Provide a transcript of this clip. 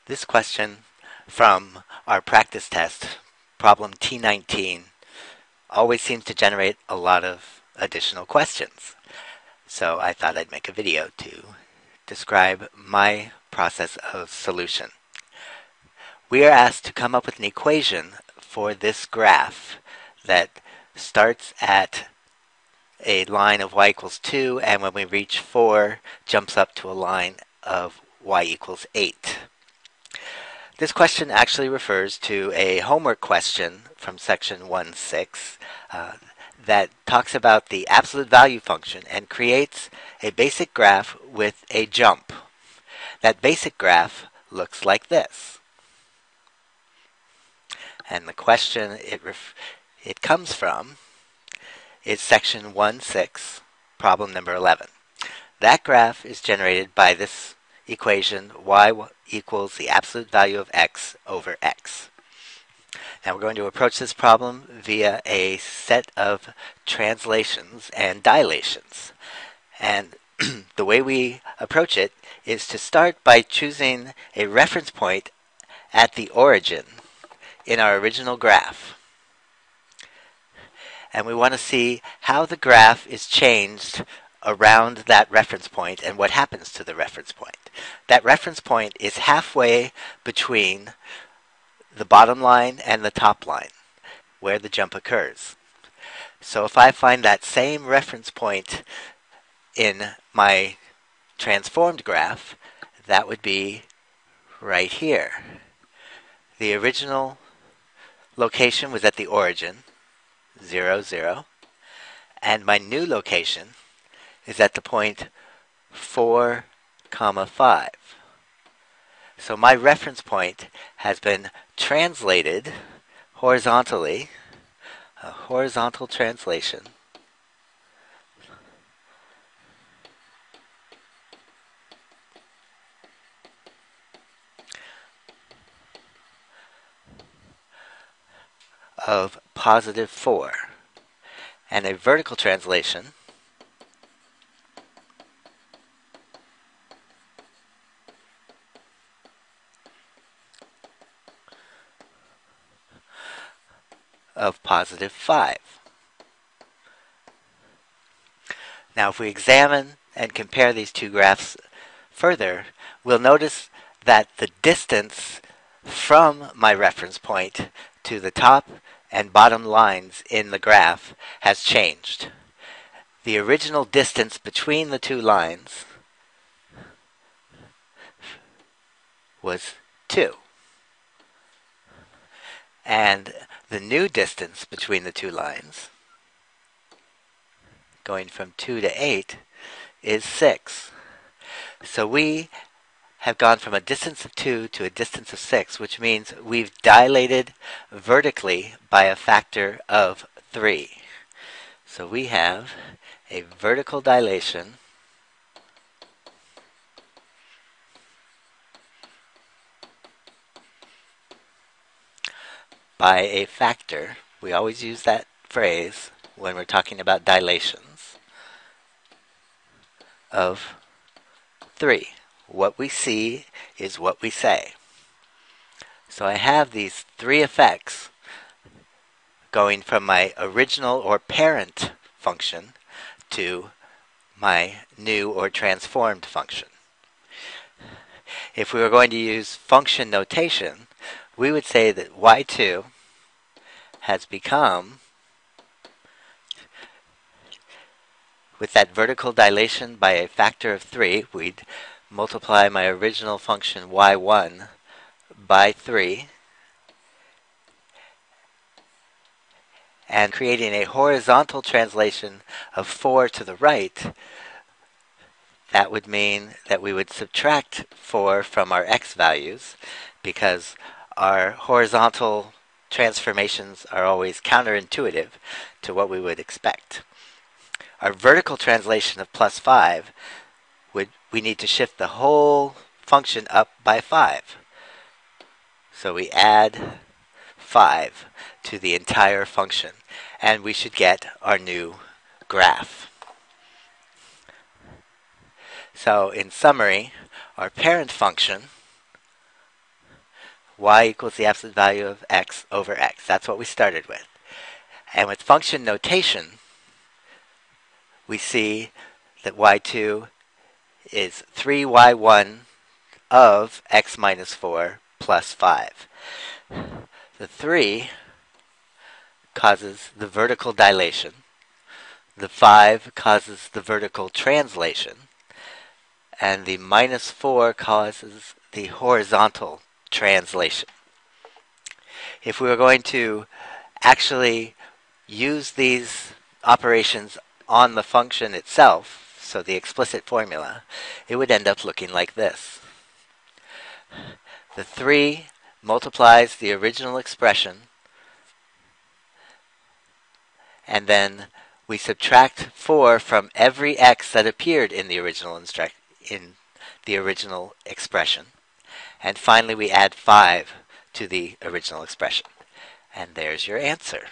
This question from our practice test, Problem T19, always seems to generate a lot of additional questions. So I thought I'd make a video to describe my process of solution. We are asked to come up with an equation for this graph that starts at a line of y equals 2, and when we reach 4, jumps up to a line of y equals 8. This question actually refers to a homework question from section 1.6 that talks about the absolute value function and creates a basic graph with a jump. That basic graph looks like this. And the question it comes from is section 1.6, problem number 11. That graph is generated by this equation, y equals the absolute value of x over x. Now we're going to approach this problem via a set of translations and dilations. And the way we approach it is to start by choosing a reference point at the origin in our original graph. And we want to see how the graph is changed around that reference point and what happens to the reference point. That reference point is halfway between the bottom line and the top line, where the jump occurs. So if I find that same reference point in my transformed graph, that would be right here. The original location was at the origin, 0, 0, and my new location is at the point 4, 5. So my reference point has been translated horizontally, a horizontal translation of positive 4, and a vertical translation of positive 5. Now if we examine and compare these two graphs further, we'll notice that the distance from my reference point to the top and bottom lines in the graph has changed. The original distance between the two lines was 2. And the new distance between the two lines, going from 2 to 8, is 6. So we have gone from a distance of 2 to a distance of 6, which means we've dilated vertically by a factor of 3. So we have a vertical dilation by a factor. We always use that phrase when we're talking about dilations of 3. What we see is what we say. So I have these 3 effects going from my original or parent function to my new or transformed function. If we were going to use function notation, we would say that y2 has become, with that vertical dilation by a factor of 3, we'd multiply my original function y1 by 3, and creating a horizontal translation of 4 to the right, that would mean that we would subtract 4 from our x values, because our horizontal transformations are always counterintuitive to what we would expect. Our vertical translation of plus 5, we need to shift the whole function up by 5. So we add 5 to the entire function, and we should get our new graph. So in summary, our parent function y equals the absolute value of x over x. That's what we started with. And with function notation, we see that y2 is 3y1 of x minus 4 plus 5. The 3 causes the vertical dilation. The 5 causes the vertical translation. And the minus 4 causes the horizontal translation. If we were going to actually use these operations on the function itself, so the explicit formula, it would end up looking like this. The 3 multiplies the original expression, and then we subtract 4 from every x that appeared in the original expression. And finally we add 5 to the original expression. And there's your answer.